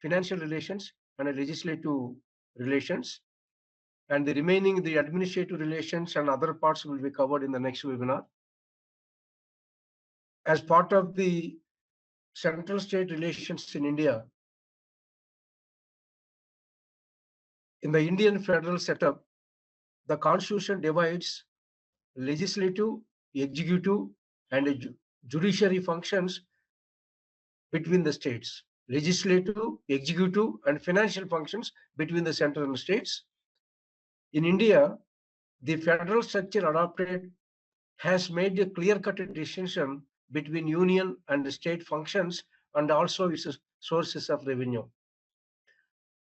financial relations and legislative relations. And the remaining, the administrative relations and other parts will be covered in the next webinar. As part of the central state relations in India, in the Indian federal setup, the constitution divides legislative, executive, and judiciary functions between the states. Legislative, executive, and financial functions between the center and states. In India, the federal structure adopted has made a clear-cut distinction between union and state functions and also its sources of revenue.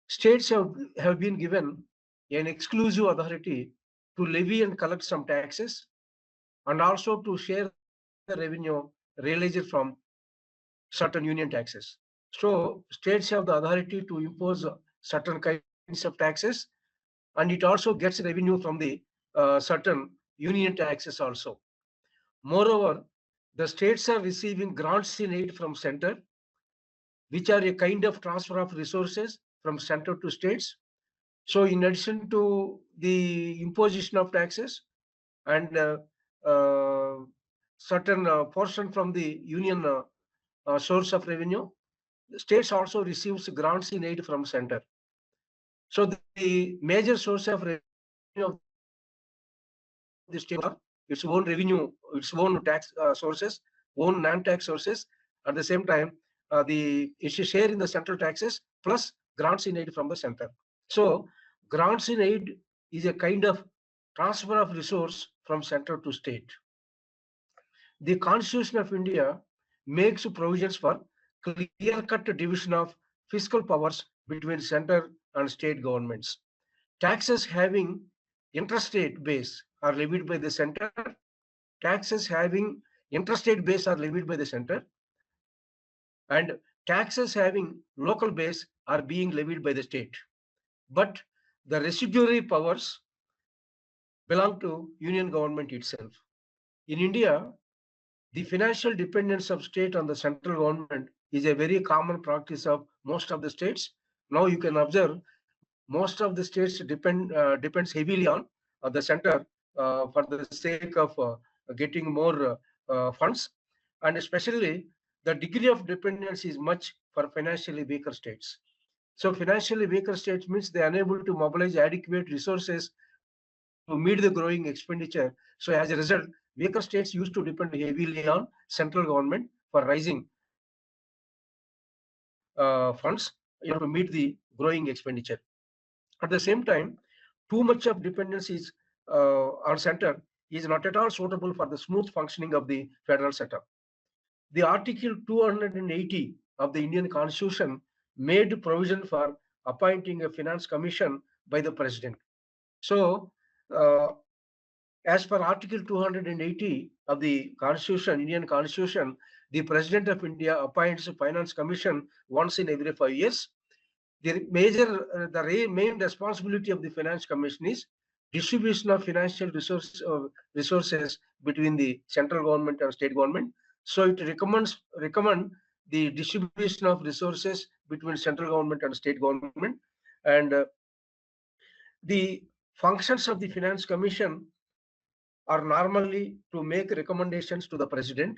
States have been given an exclusive authority to levy and collect some taxes and also to share the revenue realized from certain union taxes. So states have the authority to impose certain kinds of taxes, and it also gets revenue from the certain union taxes also. Moreover, the states are receiving grants in aid from center, which are a kind of transfer of resources from center to states. So in addition to the imposition of taxes and certain portion from the union source of revenue, the states also receives grants in aid from center. So the major source of revenue of the state are its own revenue, its own tax sources, own non-tax sources. At the same time, it should share in the central taxes plus grants in aid from the center. So grants in aid is a kind of transfer of resource from center to state. The Constitution of India makes provisions for clear-cut division of fiscal powers between center and state governments. Taxes having interstate base are levied by the center. Taxes having interstate base are levied by the center. And taxes having local base are being levied by the state. But the residuary powers belong to union government itself. In India, the financial dependence of state on the central government is a very common practice of most of the states. Now you can observe most of the states depends heavily on the center for the sake of getting more funds, and especially the degree of dependence is much for financially weaker states. So financially weaker states means they are unable to mobilize adequate resources to meet the growing expenditure. So as a result, weaker states used to depend heavily on central government for raising funds to meet the growing expenditure. At the same time, too much of dependence is on center is not at all suitable for the smooth functioning of the federal setup. The Article 280 of the Indian Constitution made provision for appointing a finance commission by the president. So, as per Article 280 of the Constitution, Indian Constitution, the President of India appoints a finance commission once in every 5 years. The main responsibility of the finance commission is distribution of financial resources between the central government and state government. So it recommend the distribution of resources between central government and state government, and the functions of the finance commission are normally to make recommendations to the president,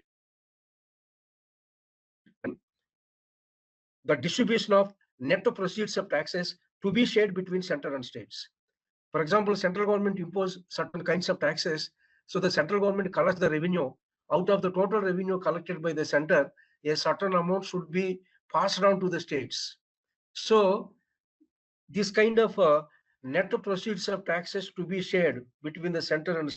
the distribution of net proceeds of taxes to be shared between center and states. For example, central government impose certain kinds of taxes, so the central government collects the revenue. Out of the total revenue collected by the center, a certain amount should be passed on to the states. So this kind of net proceeds of taxes to be shared between the center and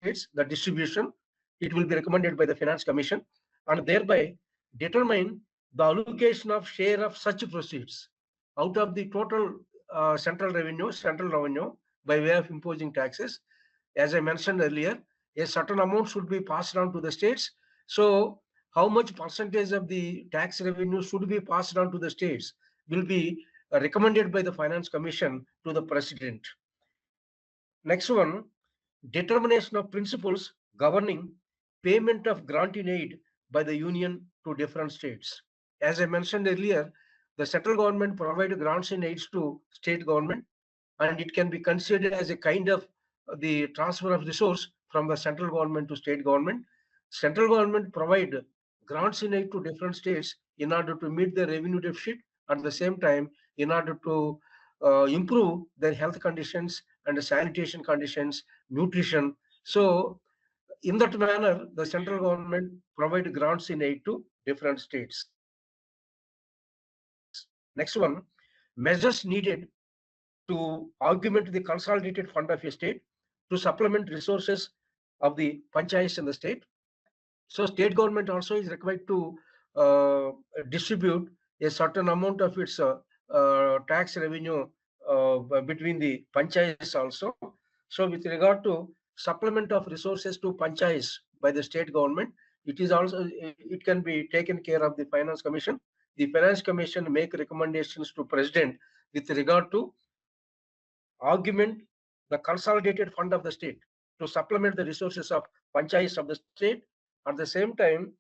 states, the distribution, it will be recommended by the finance commission, and thereby determine the allocation of share of such proceeds out of the total central revenue by way of imposing taxes. As I mentioned earlier, a certain amount should be passed on to the states. So how much percentage of the tax revenue should be passed on to the states will be recommended by the finance commission to the president. Next one, determination of principles governing payment of grant in aid by the union to different states. As I mentioned earlier, the central government provide grants and aids to state government, and it can be considered as a kind of the transfer of resource from the central government to state government. Central government provide grants in aid to different states in order to meet the revenue deficit, at the same time in order to improve their health conditions and sanitation conditions, nutrition. So in that manner, the central government provide grants in aid to different states. Next one, measures needed to augment the consolidated fund of a state to supplement resources of the panchayats in the state. So state government also is required to uh, distribute a certain amount of its tax revenue between the panchayats also. So with regard to supplement of resources to panchayats by the state government, it can be taken care of the finance commission. The finance commission make recommendations to president with regard to augment the consolidated fund of the state to supplement the resources of panchayats of the state. At the same time,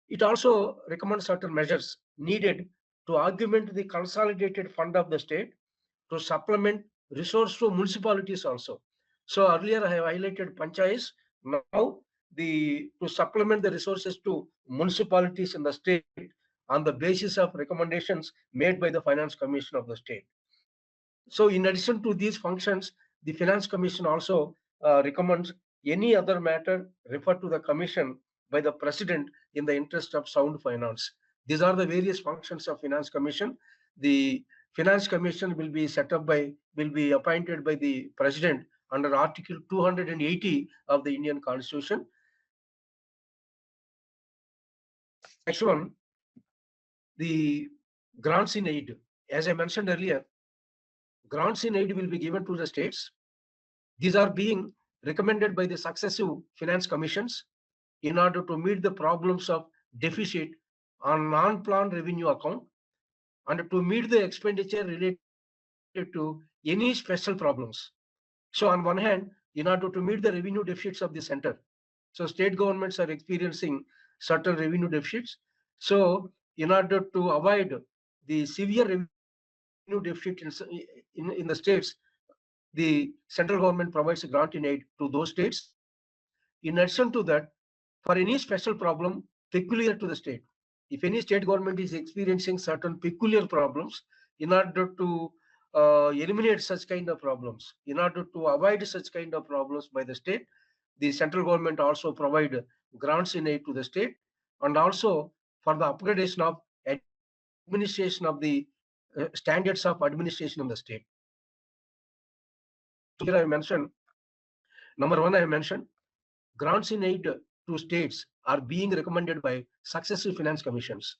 it also recommends certain measures needed to augment the consolidated fund of the state to supplement resource to municipalities also. So earlier I have highlighted panchayats. Now to supplement the resources to municipalities in the state on the basis of recommendations made by the Finance Commission of the state. So in addition to these functions, the Finance Commission also recommends any other matter referred to the Commission by the President in the interest of sound finance. These are the various functions of Finance Commission. The Finance Commission will be appointed by the President under Article 280 of the Indian Constitution. Next one, the grants in aid. As I mentioned earlier, grants in aid will be given to the states. These are being recommended by the successive finance commissions in order to meet the problems of deficit on non-planned revenue account and to meet the expenditure related to any special problems. So on one hand, in order to meet the revenue deficits of the center, so state governments are experiencing certain revenue deficits. So in order to avoid the severe revenue deficit in the states, the central government provides a grant in aid to those states. In addition to that, for any special problem peculiar to the state, if any state government is experiencing certain peculiar problems, in order to eliminate such kind of problems, in order to avoid such kind of problems by the state, the central government also provide grants in aid to the state, and also for the upgradation of administration of the standards of administration in the state. So here I mentioned, number one, I mentioned grants in aid to states are being recommended by successive finance commissions.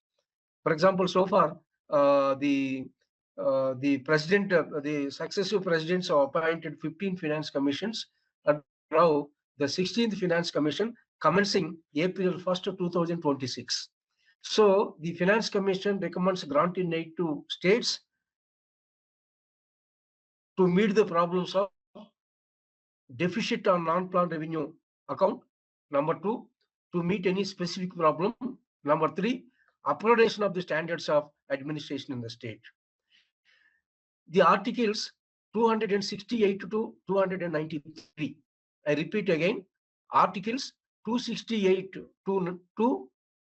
For example, so far the president, the successive presidents have appointed 15 finance commissions, and now the 16th finance commission commencing April 1st, 2026. So the finance commission recommends grant in aid to states to meet the problems of deficit on non-planned revenue account. Number two, to meet any specific problem. Number three, upgradation of the standards of administration in the state. The articles 268 to 293. I repeat again, articles 268 to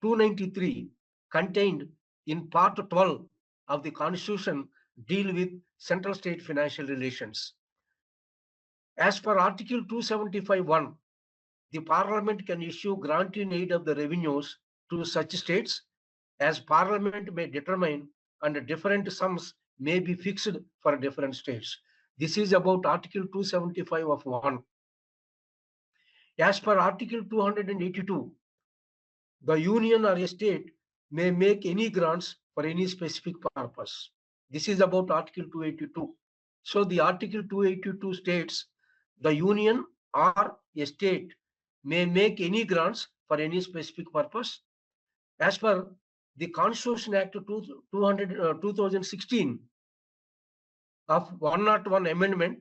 293 contained in part 12 of the Constitution deal with central state financial relations. As per Article 275(1), the Parliament can issue grant in aid of the revenues to such states as Parliament may determine, and different sums may be fixed for different states. This is about Article 275 of 1. As per Article 282, the union or a state may make any grants for any specific purpose. This is about Article 282. So the Article 282 states the union or a state may make any grants for any specific purpose. As per the Constitution Act 2016 of 101 amendment,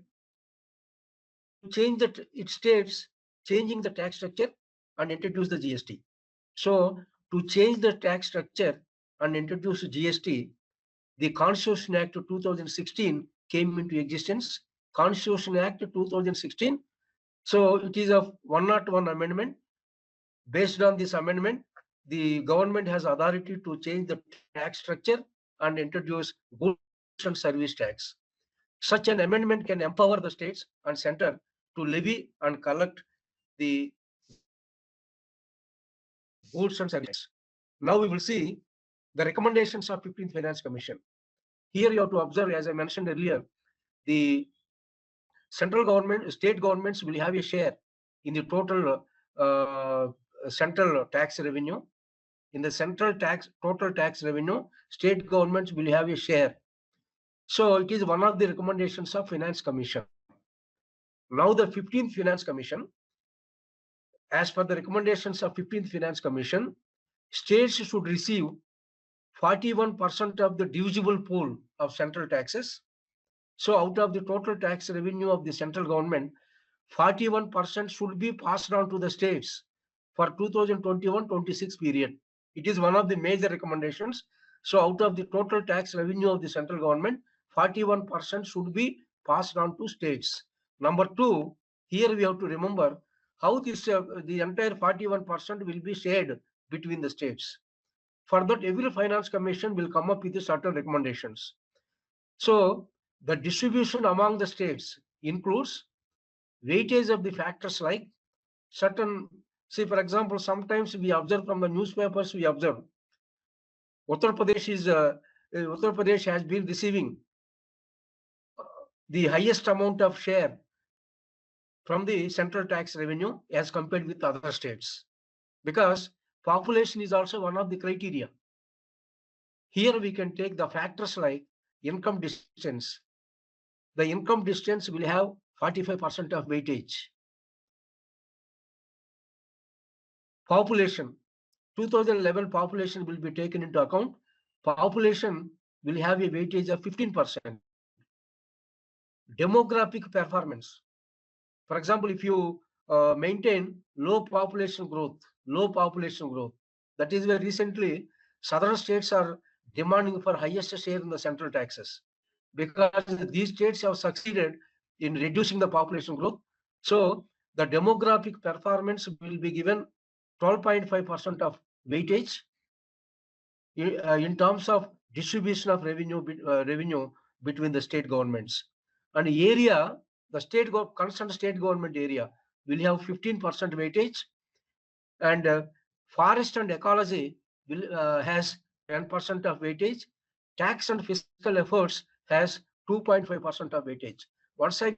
change that it states changing the tax structure and introduce the GST. So to change the tax structure and introduce GST, the Constitution Act 2016 came into existence. Constitution Act 2016. So it is a 101 amendment. Based on this amendment, the government has authority to change the tax structure and introduce goods and service tax. Such an amendment can empower the states and center to levy and collect the goods and service tax. Now we will see the recommendations of 15th Finance Commission. Here you have to observe, as I mentioned earlier, the central government, state governments will have a share in the uh, central tax revenue. In the total tax revenue, state governments will have a share. So it is one of the recommendations of Finance Commission. Now the 15th Finance Commission, as per the recommendations of 15th Finance Commission, states should receive 41% of the divisible pool of central taxes. So out of the total tax revenue of the central government, 41% should be passed on to the states for 2021-26 period. It is one of the major recommendations. So out of the total tax revenue of the central government, 41% should be passed on to states. Number two, here we have to remember how this the entire 41% will be shared between the states. For that, every finance commission will come up with certain recommendations. So the distribution among the states includes weightage of the factors like certain, say for example, sometimes we observe from the newspapers, we observe Uttar Pradesh has been receiving the highest amount of share from the central tax revenue as compared with other states, because population is also one of the criteria. Here we can take the factors like income distance. The income distance will have 45% of weightage. Population, 2011 population will be taken into account. Population will have a weightage of 15%. Demographic performance. For example, if you maintain low population growth, that is where recently southern states are demanding for highest share in the central taxes, because these states have succeeded in reducing the population growth. So the demographic performance will be given 12.5% of weightage in terms of distribution of revenue between the state governments. And area, the concerned state government area will have 15% weightage, and forest and ecology will has 10% of weightage. Tax and fiscal efforts has 2.5% of weightage. Once I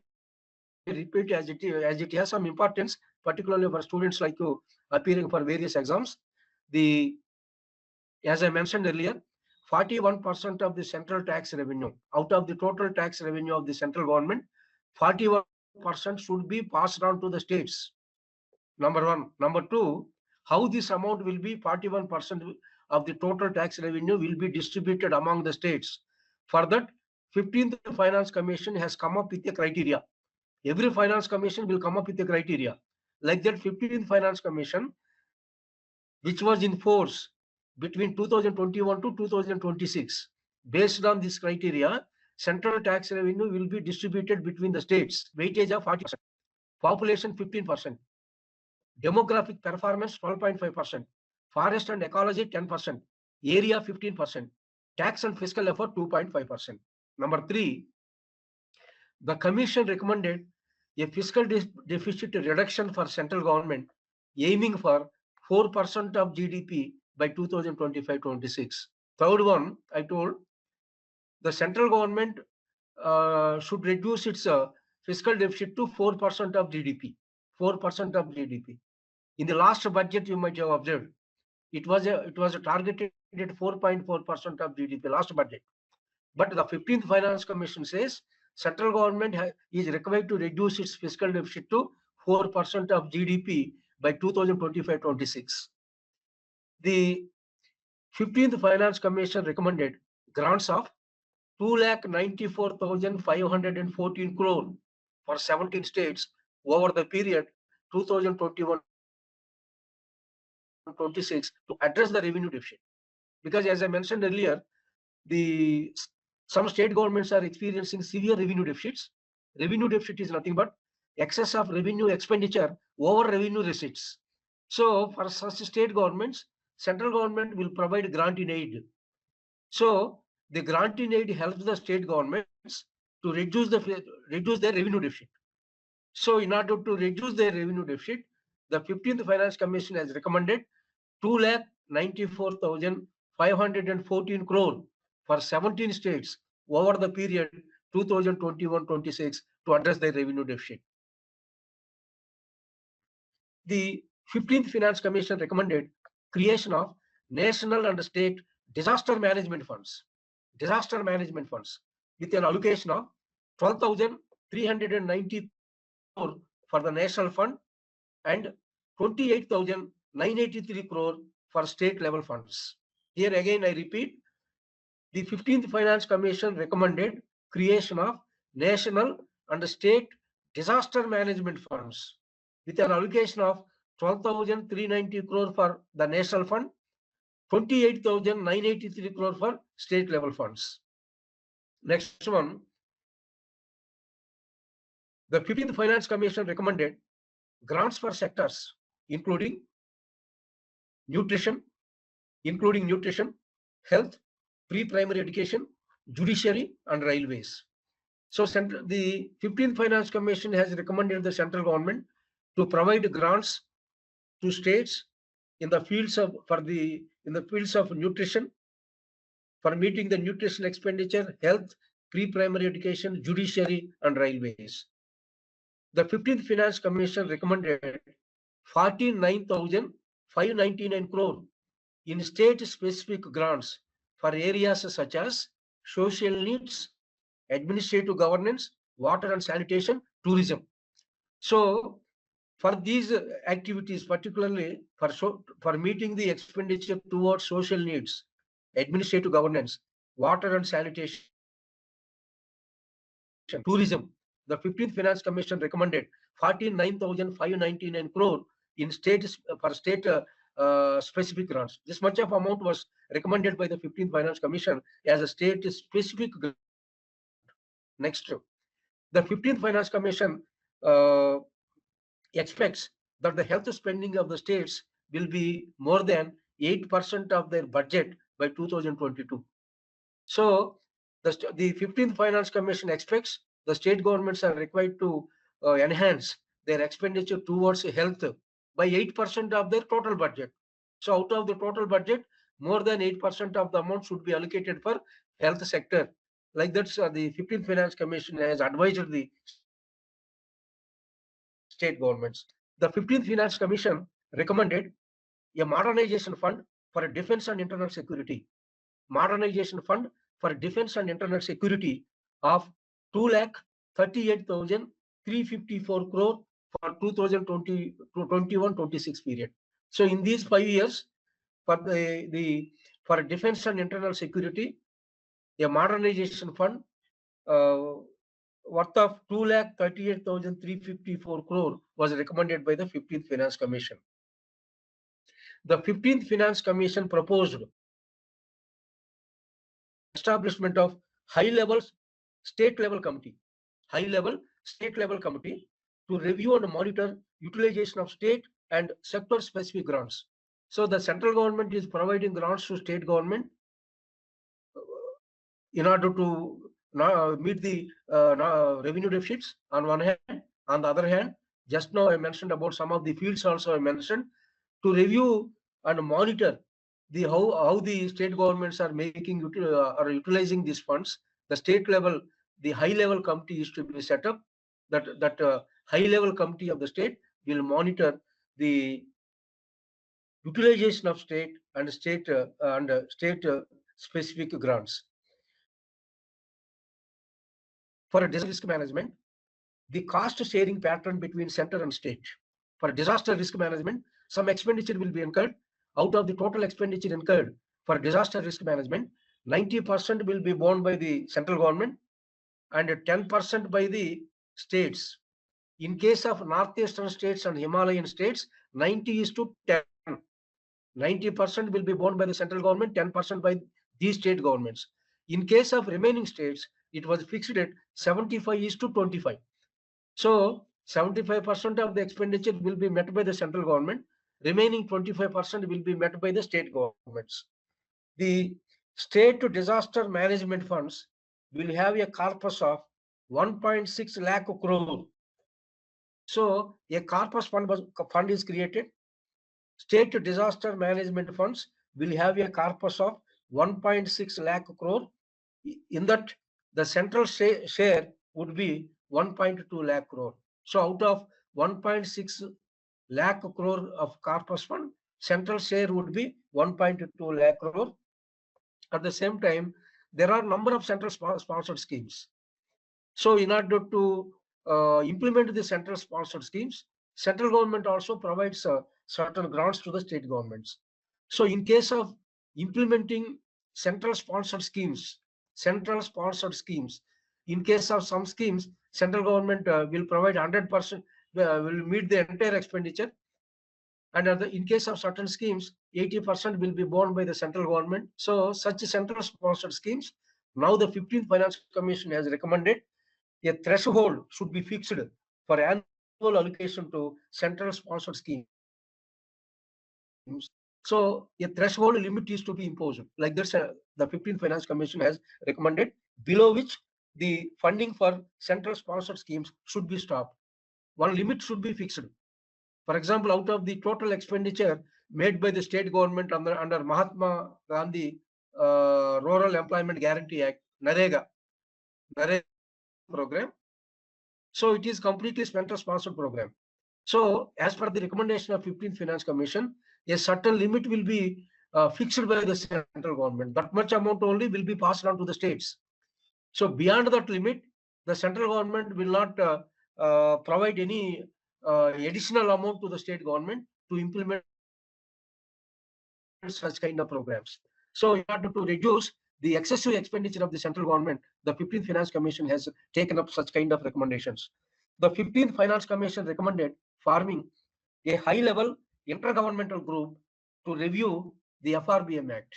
repeat, as it has some importance, particularly for students like you appearing for various exams. As I mentioned earlier, 41% of the central tax revenue, out of the total tax revenue of the central government, 41% should be passed on to the states. Number one. Number two, how this amount will be 41% of the total tax revenue will be distributed among the states. For that, 15th Finance Commission has come up with a criteria. Every Finance Commission will come up with a criteria. Like that, 15th Finance Commission, which was in force between 2021 to 2026. Based on this criteria, central tax revenue will be distributed between the states. Weightage of 40%, population 15%, demographic performance 12.5%, forest and ecology 10%, area 15%, tax and fiscal effort 2.5%. Number three, the commission recommended a fiscal deficit reduction for central government, aiming for 4% of GDP by 2025-26. Third one, I told the central government should reduce its fiscal deficit to 4% of GDP. 4% of GDP. In the last budget, you might have observed, it was targeted at 4.4% of GDP last budget. But the 15th Finance Commission says central government is required to reduce its fiscal deficit to 4% of GDP by 2025-26. The 15th Finance Commission recommended grants of 2,94,514 crore for 17 states over the period 2021-26 to address the revenue deficit. Because as I mentioned earlier, some state governments are experiencing severe revenue deficits. Revenue deficit is nothing but excess of revenue expenditure over revenue receipts. So for such state governments, central government will provide grant in aid. So the grant in aid helps the state governments to reduce their revenue deficit. So in order to reduce their revenue deficit, the 15th Finance Commission has recommended 2,94,514 crore for 17 states over the period 2021-26 to address their revenue deficit. The 15th Finance Commission recommended creation of national and state disaster management funds with an allocation of 12,390 crore for the national fund and 28,983 crore for state level funds. Here again I repeat, the 15th Finance Commission recommended creation of national and state disaster management funds with an allocation of 12,390 crore for the national fund, 28,983 crore for state level funds. Next one, the 15th Finance Commission recommended grants for sectors including nutrition, health, pre-primary education, judiciary, and railways. So the 15th Finance Commission has recommended the central government to provide grants to states in the fields of nutrition, for meeting the nutrition expenditure, health, pre-primary education, judiciary, and railways. The 15th Finance Commission recommended 49,599 crore in state-specific grants for areas such as social needs, administrative governance, water and sanitation, tourism. So for these activities, particularly for meeting the expenditure towards social needs, administrative governance, water and sanitation, tourism, the 15th Finance Commission recommended 49,599 crore in state specific grants. This much of amount was recommended by the 15th Finance Commission as a state specific grant. Next, the 15th Finance Commission expects that the health spending of the states will be more than 8% of their budget by 2022. So the 15th Finance Commission expects the state governments are required to enhance their expenditure towards health by 8% of their total budget. So out of the total budget, more than 8% of the amount should be allocated for health sector. Like that, the 15th Finance Commission has advised the state governments. The 15th Finance Commission recommended a modernization fund for defense and internal security. Modernization fund for defense and internal security of 2,38,354 crore for 2021-26 period. So in these 5 years, for for defense and internal security, a modernization fund worth of 2,38,354 crore was recommended by the 15th Finance Commission. The 15th Finance Commission proposed establishment of high-level state-level committee to review and monitor utilization of state and sector-specific grants. So the central government is providing grants to state government in order to meet the revenue deficits on one hand. On the other hand, just now I mentioned about some of the fields also I mentioned, to review and monitor the how the state governments are making or utilizing these funds. The state level, the high level committee is to be set up. That high level committee of the state will monitor the utilization of state and state specific grants. For disaster risk management, the cost sharing pattern between center and state. For disaster risk management, some expenditure will be incurred. Out of the total expenditure incurred for disaster risk management, 90% will be borne by the central government and 10% by the states. In case of northeastern states and Himalayan states, 90:10. 90% will be borne by the central government, 10% by these state governments. In case of remaining states, it was fixed at 75:25. So 75% of the expenditure will be met by the central government. Remaining 25% will be met by the state governments. The state disaster management funds will have a corpus of 1.6 lakh crore. So a corpus fund is created. State disaster management funds will have a corpus of 1.6 lakh crore. In that, the central share would be 1.2 lakh crore. So out of 1.6 lakh crore of corpus fund, central share would be 1.2 lakh crore. At the same time, there are number of central sponsored schemes. So in order to implement the central sponsored schemes, central government also provides certain grants to the state governments. So in case of implementing central sponsored schemes, in case of some schemes, central government will provide 100%, will meet the entire expenditure. And in case of certain schemes, 80% will be borne by the central government. So such central sponsored schemes, now the 15th Finance Commission has recommended a threshold should be fixed for annual allocation to central sponsored schemes. So a threshold limit is to be imposed. Like this, the 15th Finance Commission has recommended, below which the funding for central sponsored schemes should be stopped. One limit should be fixed. For example, out of the total expenditure made by the state government under Mahatma Gandhi Rural Employment Guarantee Act, NREGA program, so it is completely central sponsored program. So as per the recommendation of 15th Finance Commission, a certain limit will be fixed by the central government. That much amount only will be passed on to the states. So beyond that limit, the central government will not provide any additional amount to the state government to implement such kind of programs. So in order to reduce the excessive expenditure of the central government, the 15th Finance Commission has taken up such kind of recommendations. The 15th Finance Commission recommended forming a high-level intergovernmental group to review the FRBM Act.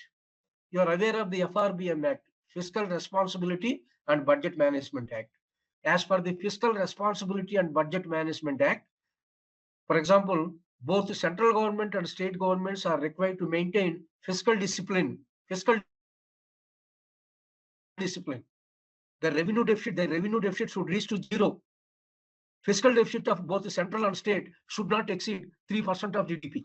You are aware of the FRBM Act, Fiscal Responsibility and Budget Management Act. As per the Fiscal Responsibility and Budget Management Act, for example, both the central government and state governments are required to maintain fiscal discipline. Their revenue deficit should reach to zero. Fiscal deficit of both the central and state should not exceed 3% of GDP.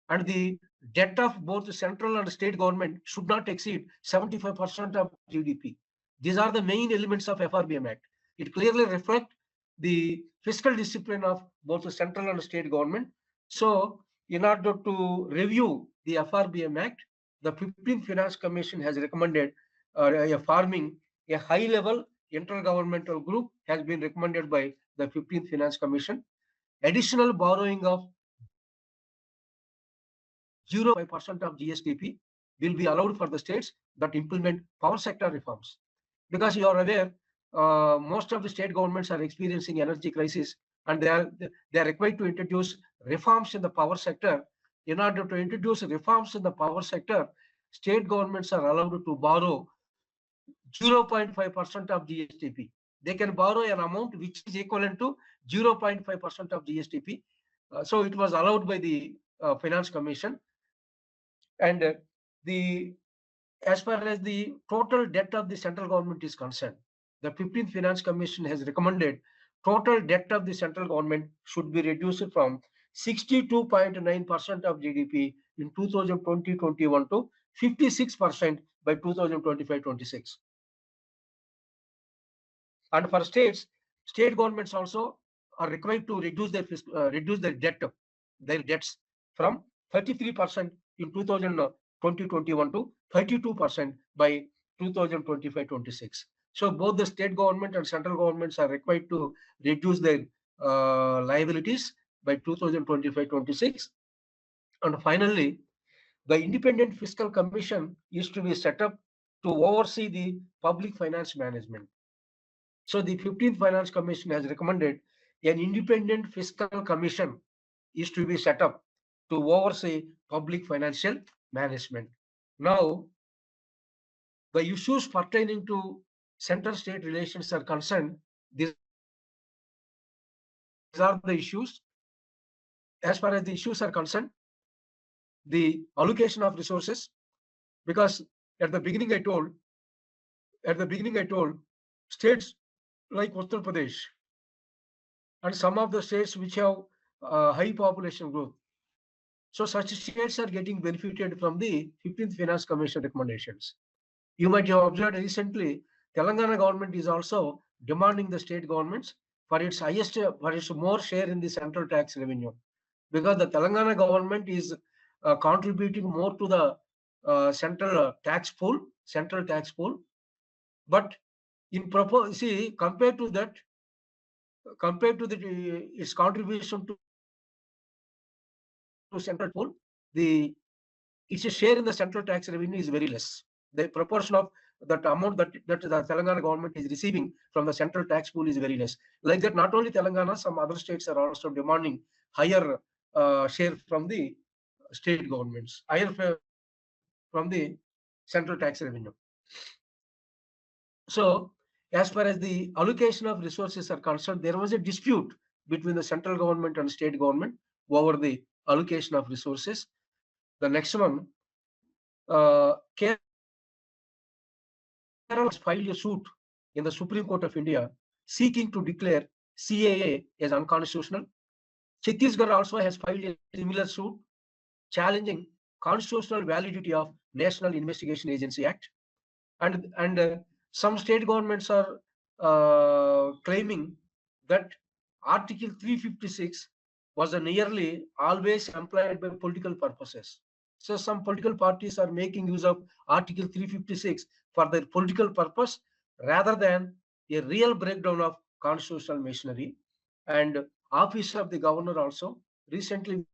And the debt of both the central and state government should not exceed 75% of GDP. These are the main elements of FRBM Act. It clearly reflects the fiscal discipline of both the central and state government. So in order to review the FRBM Act, the 15th Finance Commission has recommended forming a high-level intergovernmental group has been recommended by the 15th Finance Commission. Additional borrowing of 0.5% of GSDP will be allowed for the states that implement power sector reforms. Because you are aware, most of the state governments are experiencing energy crisis, and they are required to introduce reforms in the power sector. In order to introduce reforms in the power sector, state governments are allowed to borrow 0.5% of GSDP. They can borrow an amount which is equivalent to 0.5% of GSDP. So it was allowed by the Finance Commission. And as far as the total debt of the central government is concerned, the 15th Finance Commission has recommended total debt of the central government should be reduced from 62.9% of GDP in 2020-21 to 56% by 2025-26. And for states, state governments also are required to reduce their debts from 33% in 2020-21 to 32% by 2025-26. So both the state government and central governments are required to reduce their liabilities by 2025-26. And finally, the Independent Fiscal Commission is to be set up to oversee the public finance management. So the 15th Finance Commission has recommended an independent fiscal commission is to be set up to oversee public financial management. Now, the issues pertaining to center-state relations are concerned, these are the issues. As far as the issues are concerned, the allocation of resources, because at the beginning I told, states like Uttar Pradesh and some of the states which have high population growth. So such states are getting benefited from the 15th Finance Commission recommendations. You might have observed recently, Telangana government is also demanding the state governments for its more share in the central tax revenue, because the Telangana government is contributing more to the central tax pool, but in compared to that, its contribution to central pool, its share in the central tax revenue is very less. The proportion of that amount that the Telangana government is receiving from the central tax pool is very less. Like that, not only Telangana, some other states are also demanding higher share from the state governments, from the central tax revenue. So, as far as the allocation of resources are concerned, there was a dispute between the central government and state government over the allocation of resources. The next one, Kerala has filed a suit in the Supreme Court of India seeking to declare CAA as unconstitutional. Chhattisgarh also has filed a similar suit challenging constitutional validity of National Investigation Agency Act. And some state governments are claiming that Article 356 was nearly always employed by political purposes. So some political parties are making use of Article 356 for their political purpose rather than a real breakdown of constitutional machinery. And Office of the Governor also recently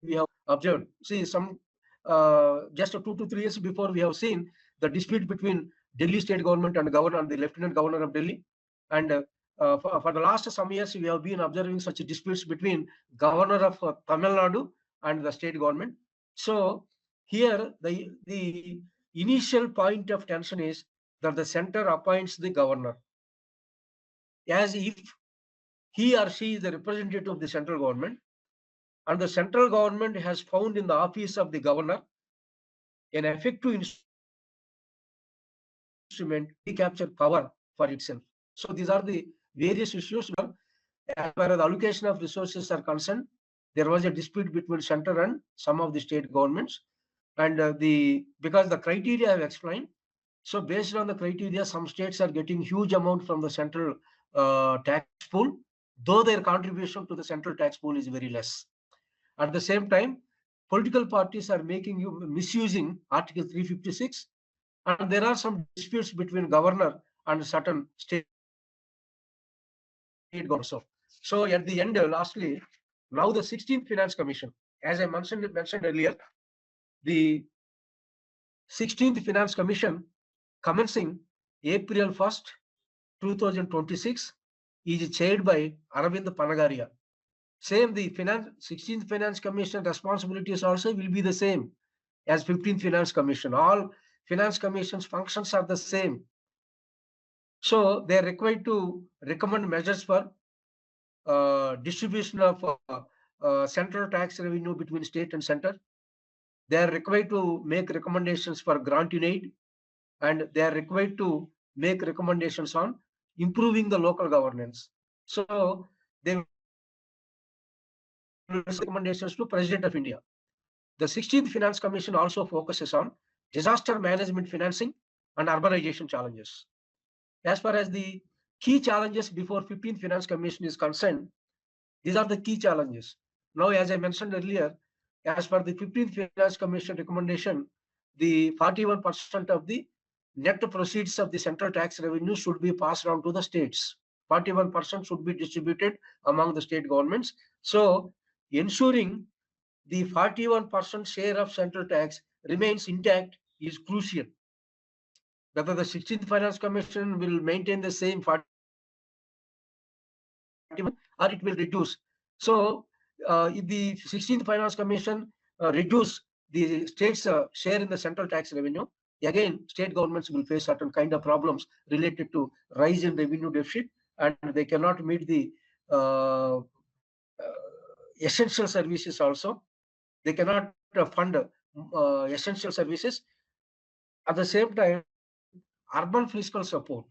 we have observed. See, just 2 to 3 years before, we have seen the dispute between Delhi state government and governor and the lieutenant governor of Delhi. And for the last some years, we have been observing such disputes between governor of Tamil Nadu and the state government. So here, the initial point of tension is that the center appoints the governor as if he or she is the representative of the central government, and the central government has found in the office of the governor an effective instrument to capture power for itself. So these are the various issues. As far as the allocation of resources are concerned, there was a dispute between center and some of the state governments, and because the criteria I have explained. So based on the criteria, some states are getting huge amount from the central tax pool, though their contribution to the central tax pool is very less. At the same time, political parties are misusing Article 356, and there are some disputes between governor and certain state governments. So at the end, lastly, now the 16th Finance Commission, as I mentioned earlier, the 16th Finance Commission commencing April 1st, 2026 is chaired by Aravind Panagaria. Same, the 16th Finance Commission responsibilities also will be the same as 15th Finance Commission. All Finance Commission's functions are the same. So they are required to recommend measures for distribution of central tax revenue between state and center. They are required to make recommendations for grant in aid, and they are required to make recommendations on improving the local governance. So they recommendations to President of India. The 16th Finance Commission also focuses on disaster management financing and urbanization challenges. As far as the key challenges before 15th Finance Commission is concerned, these are the key challenges. Now, as I mentioned earlier, as per the 15th Finance Commission recommendation, the 41% of the net proceeds of the central tax revenue should be passed on to the states. 41% should be distributed among the state governments. So, ensuring the 41% share of central tax remains intact is crucial. Whether the 16th Finance Commission will maintain the same 41 or it will reduce. So, if the 16th Finance Commission reduce the state's share in the central tax revenue, again, state governments will face certain kind of problems related to rise in revenue deficit, and they cannot meet the uh, essential services also. They cannot fund essential services. At the same time, urban fiscal support.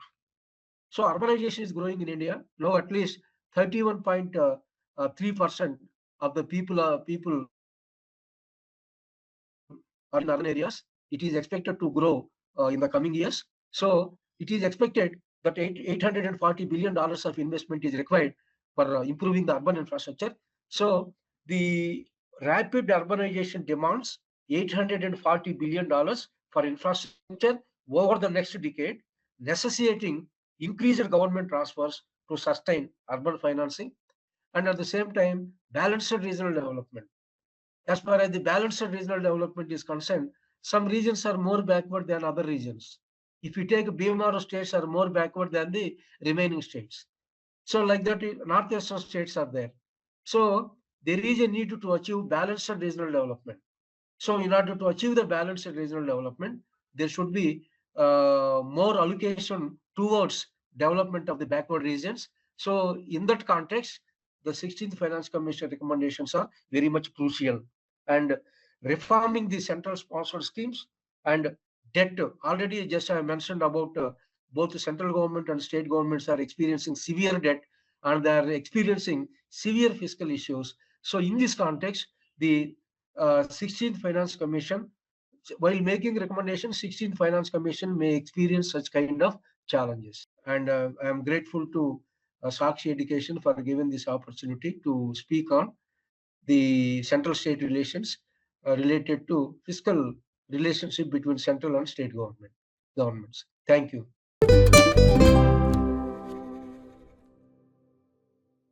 So urbanization is growing in India. Now at least 31.3% of the people are in urban areas. It is expected to grow in the coming years. So it is expected that $840 billion of investment is required for improving the urban infrastructure. So the rapid urbanization demands $840 billion for infrastructure over the next decade, necessitating increased government transfers to sustain urban financing, and at the same time balanced regional development. As far as the balanced regional development is concerned, some regions are more backward than other regions. If you take BMRO, states are more backward than the remaining states. So like that, northeastern states are there. So there is a need to achieve balanced regional development. So in order to achieve the balanced regional development, there should be more allocation towards development of the backward regions. So in that context, the 16th Finance Commission recommendations are very much crucial. And reforming the central sponsored schemes and debt. Already just I mentioned about both the central government and state governments are experiencing severe debt, and they are experiencing severe fiscal issues. So in this context, the 16th Finance Commission, while making recommendations, 16th Finance Commission may experience such kind of challenges. And I am grateful to Sakshi Education for giving this opportunity to speak on the central state relations related to fiscal relationship between central and state governments. Thank you.